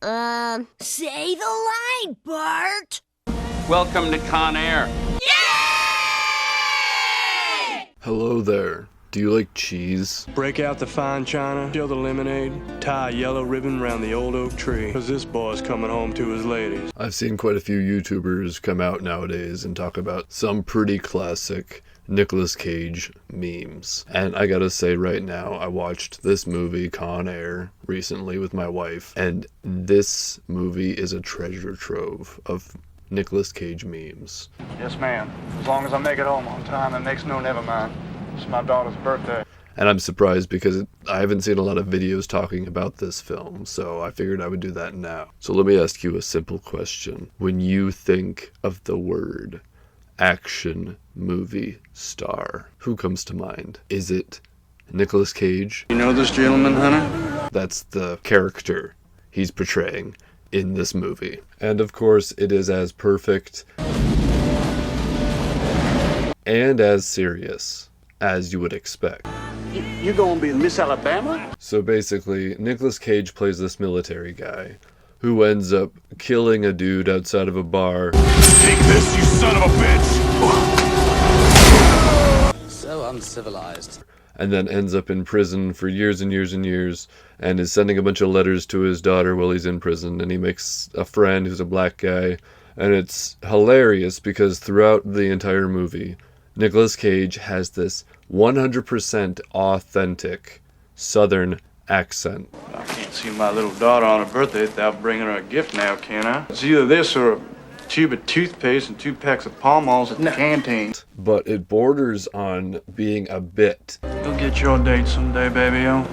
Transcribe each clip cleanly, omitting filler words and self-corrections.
Say the line, Bart! Welcome to Con Air. Yay! Hello there. Do you like cheese? Break out the fine china, chill the lemonade, tie a yellow ribbon around the old oak tree, 'cause this boy's coming home to his ladies. I've seen quite a few YouTubers come out nowadays and talk about some pretty classic Nicolas Cage memes. And I gotta say right now, I watched this movie, Con Air, recently with my wife, and this movie is a treasure trove of Nicolas Cage memes. Yes, ma'am. As long as I make it home on time, that makes no never mind. It's my daughter's birthday. And I'm surprised because I haven't seen a lot of videos talking about this film, so I figured I would do that now. So let me ask you a simple question. When you think of the word action movie star, who comes to mind? Is it Nicolas Cage? You know this gentleman, honey? That's the character he's portraying in this movie. And of course, it is as perfect and as serious as you would expect. You gonna be Miss Alabama? So basically, Nicolas Cage plays this military guy who ends up killing a dude outside of a bar. Take this, you son of a bitch! So uncivilized. And then ends up in prison for years and years and years, and is sending a bunch of letters to his daughter while he's in prison, and he makes a friend who's a black guy, and it's hilarious because throughout the entire movie, Nicolas Cage has this 100% authentic Southern accent. I can't see my little daughter on her birthday without bringing her a gift now, can I? It's either this or a tube of toothpaste and 2 packs of Pall Malls at the canteen. But it borders on being a bit. You'll get your date someday, baby-o.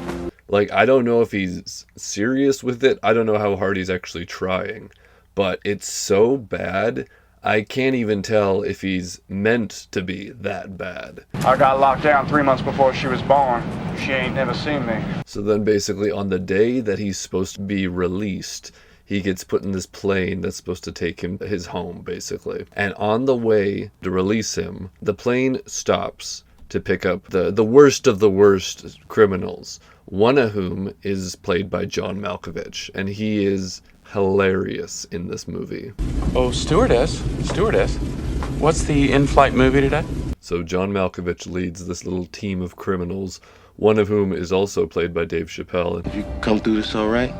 Like, I don't know if he's serious with it. I don't know how hard he's actually trying. But it's so bad, I can't even tell if he's meant to be that bad. I got locked down 3 months before she was born. She ain't never seen me. So then basically on the day that he's supposed to be released, he gets put in this plane that's supposed to take him to his home, basically. And on the way to release him, the plane stops to pick up the worst of the worst criminals, one of whom is played by John Malkovich, and he is hilarious in this movie. Oh, stewardess. What's the in-flight movie today? So John Malkovich leads this little team of criminals, one of whom is also played by Dave Chappelle. If you come through this all right,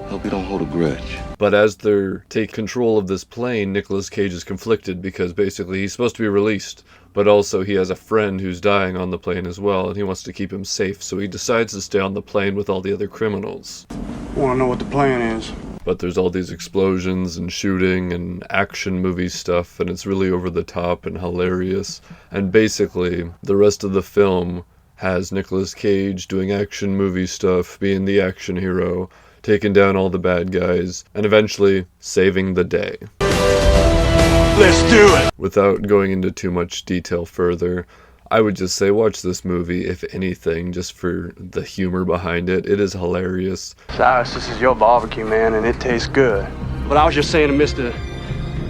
hope you don't hold a grudge. But as they're taking control of this plane, Nicolas Cage is conflicted because basically he's supposed to be released, but also he has a friend who's dying on the plane as well, and he wants to keep him safe, so he decides to stay on the plane with all the other criminals. Wanna know what the plan is? But there's all these explosions and shooting and action movie stuff, and it's really over the top and hilarious. And basically, the rest of the film has Nicolas Cage doing action movie stuff, being the action hero, taking down all the bad guys, and eventually saving the day. Let's do it! Without going into too much detail further, I would just say watch this movie, if anything, just for the humor behind it. It is hilarious. Cyrus, this is your barbecue, man, and it tastes good. But I was just saying to Mr.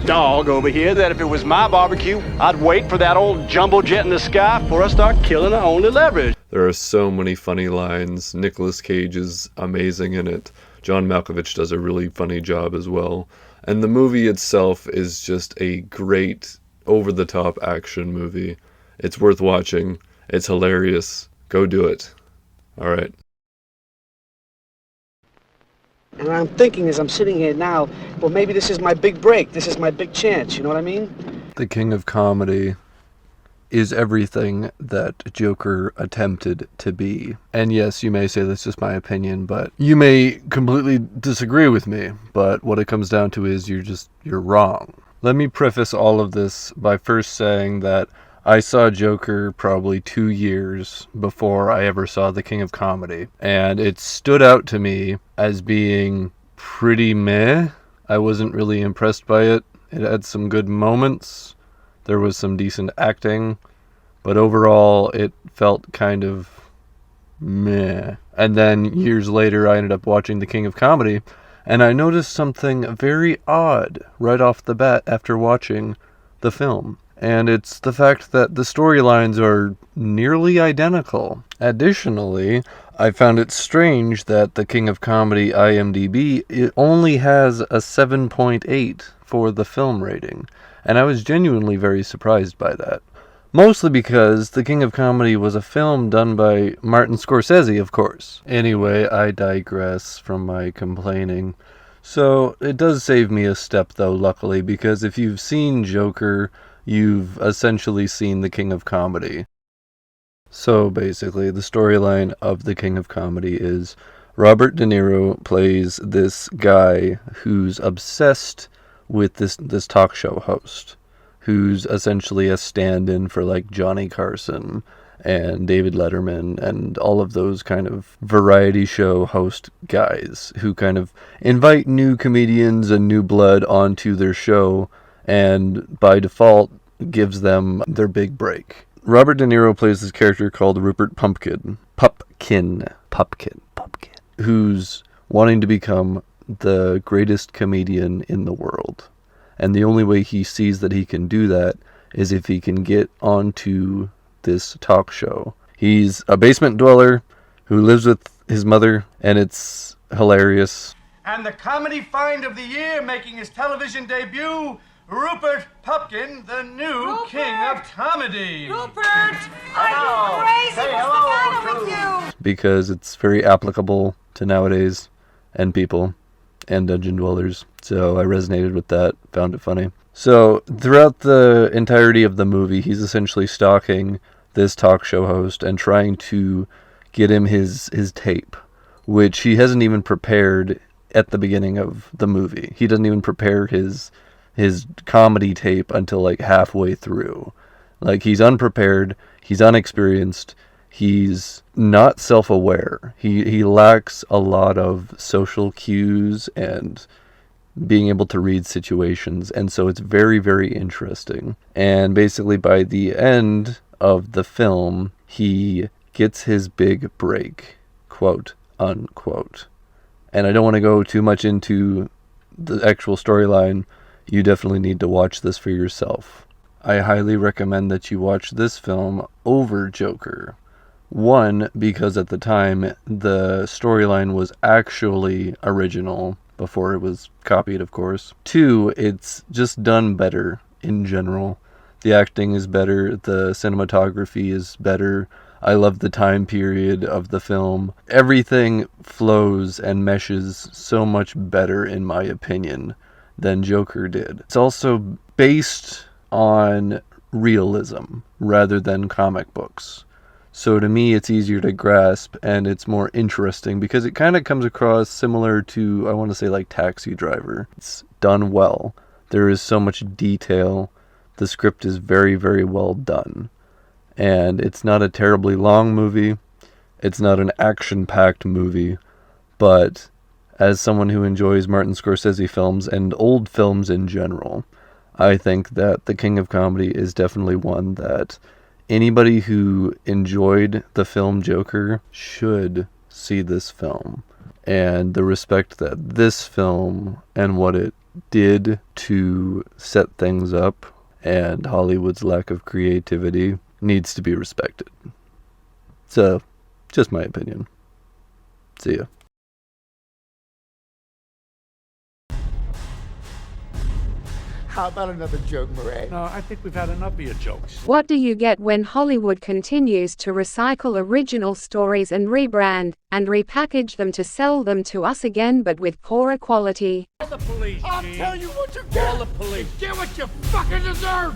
Dog over here that if it was my barbecue, I'd wait for that old jumbo jet in the sky before I start killing our only leverage. There are so many funny lines. Nicolas Cage is amazing in it. John Malkovich does a really funny job as well. And the movie itself is just a great, over-the-top action movie. It's worth watching. It's hilarious. Go do it. All right. And I'm thinking as I'm sitting here now, well, maybe this is my big break. This is my big chance. You know what I mean? The King of Comedy is everything that Joker attempted to be. And yes, you may say that's just my opinion, but you may completely disagree with me. But what it comes down to is you're wrong. Let me preface all of this by first saying that I saw Joker probably 2 years before I ever saw The King of Comedy, and it stood out to me as being pretty meh. I wasn't really impressed by it. It had some good moments. There was some decent acting, but overall it felt kind of meh. And then years later I ended up watching The King of Comedy, and I noticed something very odd right off the bat after watching the film. and it's the fact that the storylines are nearly identical. Additionally, I found it strange that the King of Comedy IMDb it only has a 7.8 for the film rating, and I was genuinely very surprised by that. Mostly because The King of Comedy was a film done by Martin Scorcese, of course. Anyway, I digress from my complaining. So, it does save me a step though, luckily, because if you've seen Joker, you've essentially seen The King of Comedy. So, basically, the storyline of The King of Comedy is Robert De Niro plays this guy who's obsessed with this talk show host, who's essentially a stand-in for like Johnny Carson and David Letterman and all of those kind of variety show host guys who kind of invite new comedians and new blood onto their show and by default gives them their big break. Robert De Niro plays this character called Rupert Pupkin, who's wanting to become the greatest comedian in the world. And the only way he sees that he can do that is if he can get onto this talk show. He's a basement dweller who lives with his mother, and it's hilarious. And the comedy find of the year, making his television debut, Rupert Pupkin, the new king of comedy. Rupert! Are you crazy? What's the matter with you? Because it's very applicable to nowadays and people and dungeon dwellers. So I resonated with that, found it funny. So throughout the entirety of the movie, he's essentially stalking this talk show host and trying to get him his tape, which he hasn't even prepared at the beginning of the movie. He doesn't even prepare his comedy tape until like halfway through. Like, he's unprepared, he's unexperienced, he's not self-aware. He lacks a lot of social cues and being able to read situations, and so it's very, very interesting. And basically by the end of the film, he gets his big break, quote unquote. And I don't want to go too much into the actual storyline. You definitely need to watch this for yourself. I highly recommend that you watch this film over Joker. One, because at the time, the storyline was actually original, before it was copied, of course. Two, it's just done better in general. The acting is better, the cinematography is better. I love the time period of the film. Everything flows and meshes so much better, in my opinion, than Joker did. It's also based on realism rather than comic books. So to me, it's easier to grasp and it's more interesting because it kind of comes across similar to, I want to say, like Taxi Driver. It's done well. There is so much detail. The script is very, very well done. And it's not a terribly long movie. It's not an action-packed movie. But as someone who enjoys Martin Scorcese films and old films in general, I think that The King of Comedy is definitely one that anybody who enjoyed the film Joker should see this film. And the respect that this film and what it did to set things up and Hollywood's lack of creativity needs to be respected. So, just my opinion. See ya. How about another joke, Murray? No, I think we've had enough of your jokes. What do you get when Hollywood continues to recycle original stories and rebrand and repackage them to sell them to us again, but with poorer quality? Call the police, I'll Gene. tell you what you get. Call the police. Get what you fucking deserve.